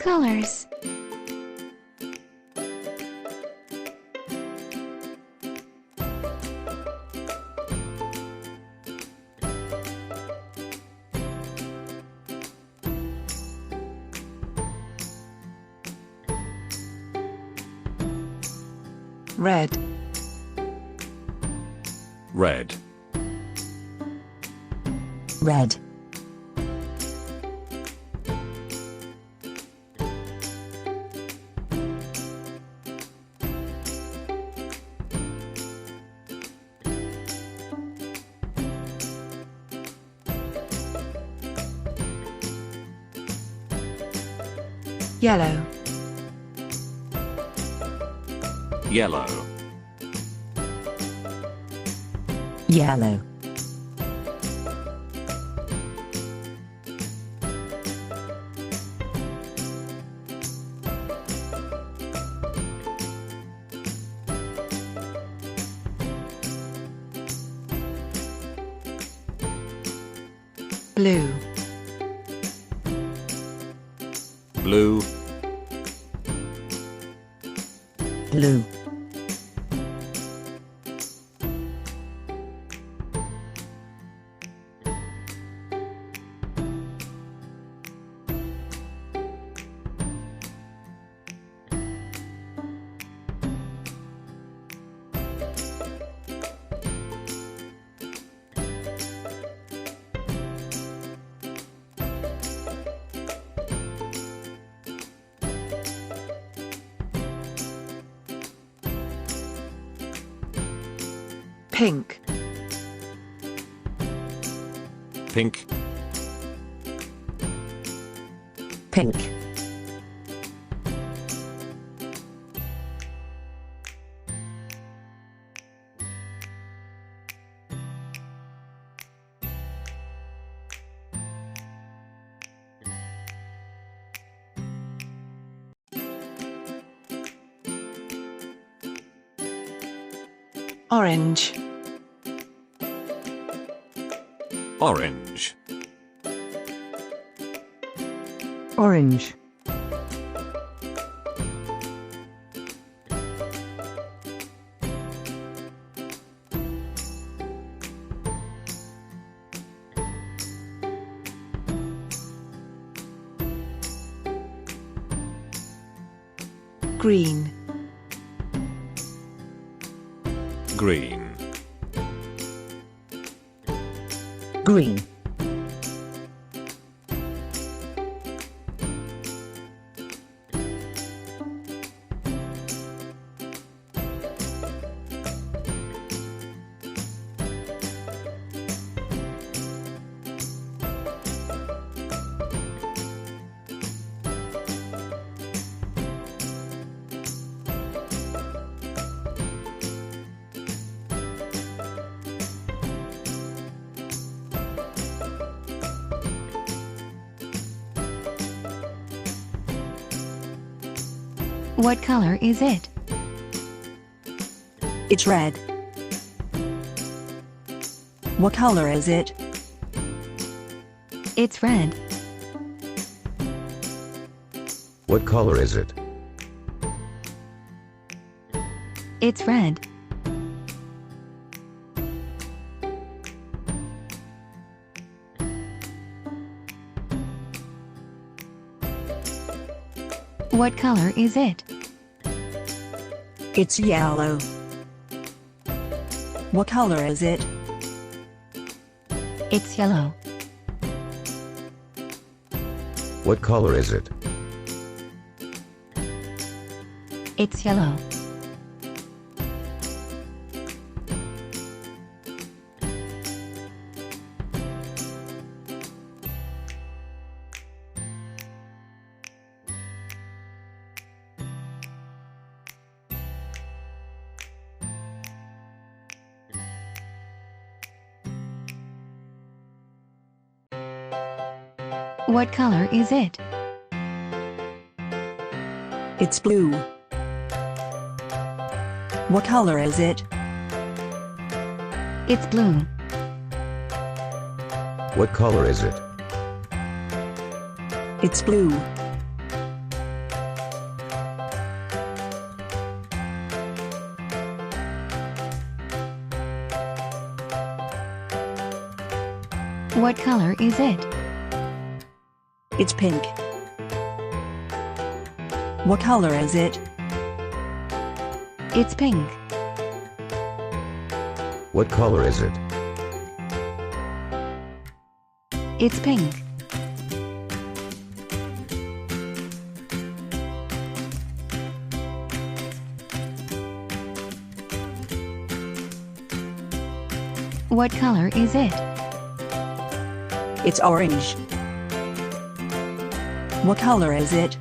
colors? Red. Red. Red. Yellow. Yellow. Yellow. Blue. Blue. Blue. Pink. Pink. Pink. Orange. Orange. Orange. Green. Green. Green. What color is it? It's red. What color is it? It's red. What color is it? It's red. What color is it? It's yellow. What color is it? It's yellow. What color is it? It's yellow. What color is it? It's blue. What color is it? It's blue. What color is it? It's blue. What color is it? It's pink. What color is it? It's pink. What color is it? It's pink. What color is it? It's orange. What color is it?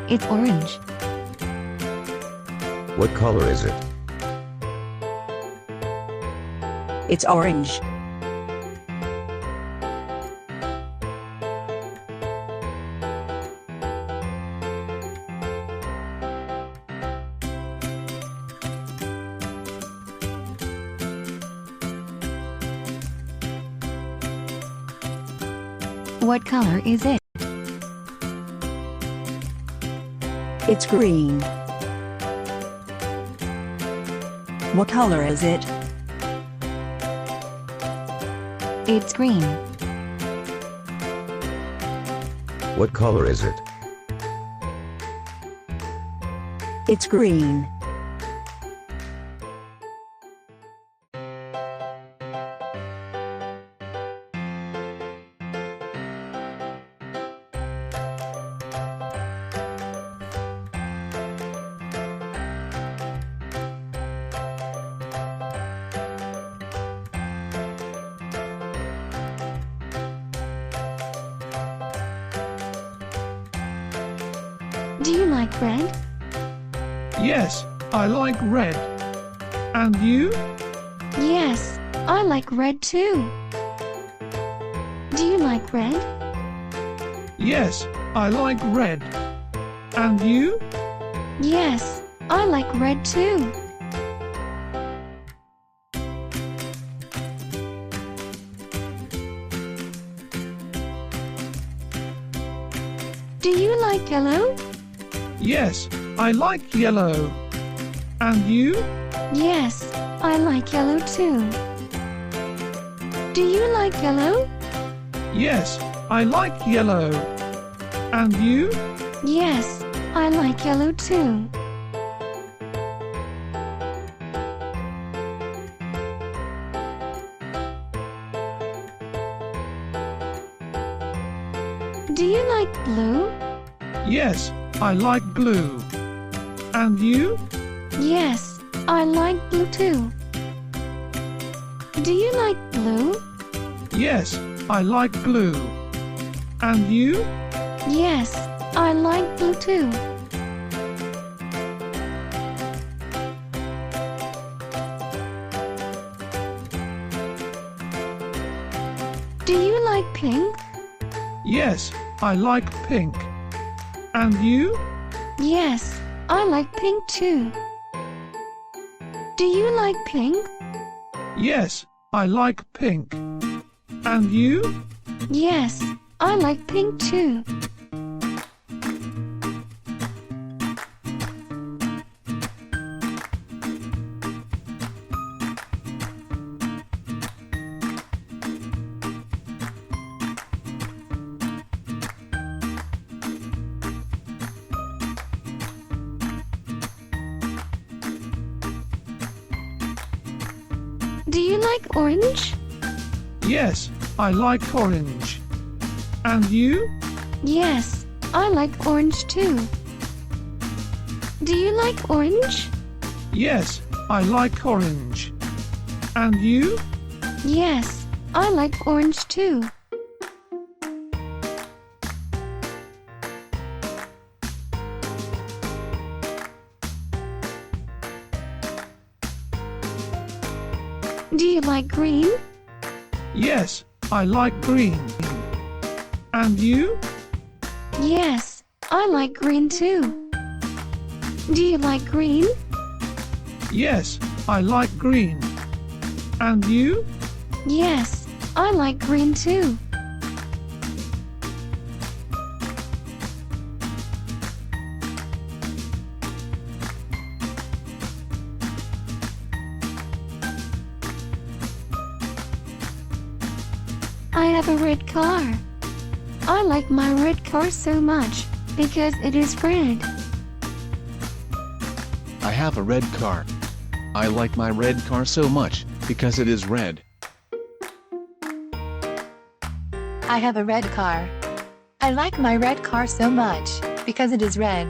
It's orange. What color is it? It's orange. What color is it? It's green. What color is it? It's green. What color is it? It's green. Do you like red? Yes, I like red. And you? Yes, I like red too. Do you like red? Yes, I like red. And you? Yes, I like red too. Do you like yellow? Yes, I like yellow. And you? Yes, I like yellow too. Do you like yellow? Yes, I like yellow. And you? Yes, I like yellow too. Do you like blue? Yes, I like blue. And you? Yes, I like blue too. Do you like blue? Yes, I like blue. And you? Yes, I like blue too. Do you like pink? Yes, I like pink. And you? Yes, I like pink too. Do you like pink? Yes, I like pink. And you? Yes, I like pink too. Do you like orange? Yes, I like orange. And you? Yes, I like orange too. Do you like orange? Yes, I like orange. And you? Yes, I like orange too. Do you like green? Yes, I like green. And you? Yes, I like green too. Do you like green? Yes, I like green. And you? Yes, I like green too. I have a red car. I like my red car so much because it is red. I have a red car. I like my red car so much because it is red. I have a red car. I like my red car so much because it is red.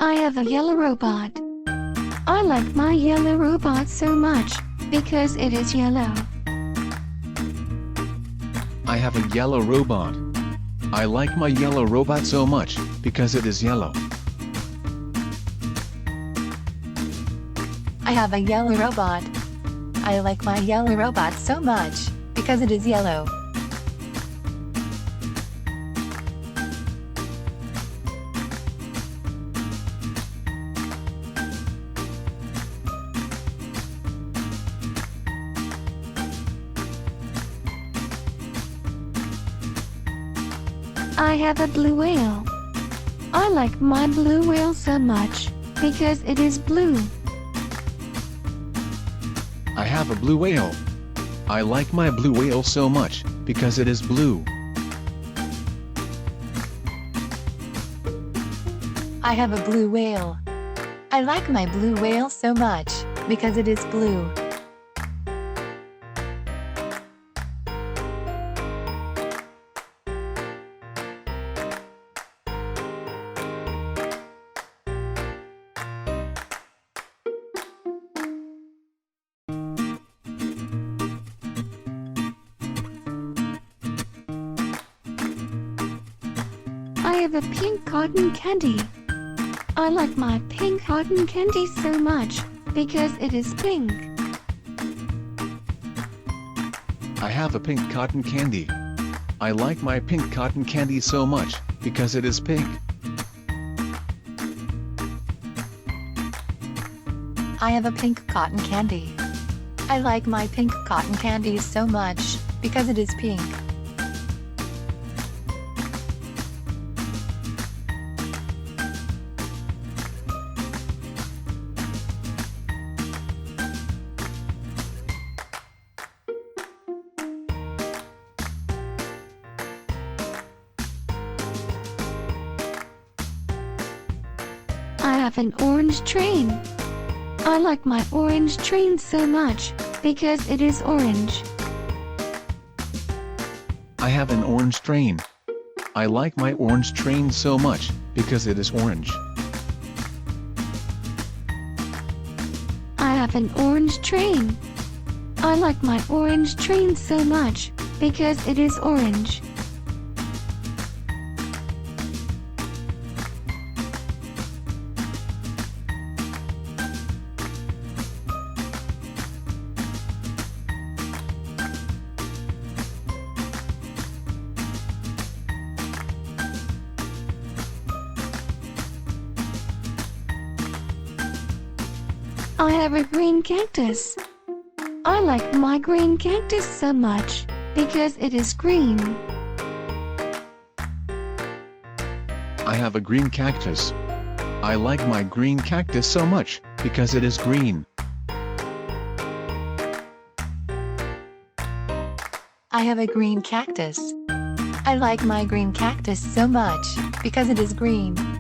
I have a yellow robot. I like my yellow robot so much because it is yellow. I have a yellow robot. I like my yellow robot so much because it is yellow. I have a yellow robot. I like my yellow robot so much because it is yellow. I have a blue whale. I like my blue whale so much because it is blue. I have a blue whale. I like my blue whale so much because it is blue. I have a blue whale. I like my blue whale so much because it is blue. I have a pink cotton candy. I like my pink cotton candy so much because it is pink. I have a pink cotton candy. I like my pink cotton candy so much because it is pink. I have a pink cotton candy. I like my pink cotton candy so much because it is pink. I have an orange train. I like my orange train so much because it is orange. I have an orange train. I like my orange train so much because it is orange. I have an orange train. I like my orange train so much because it is orange. I have a green cactus. I like my green cactus so much because it is green. I have a green cactus. I like my green cactus so much because it is green. I have a green cactus. I like my green cactus so much because it is green.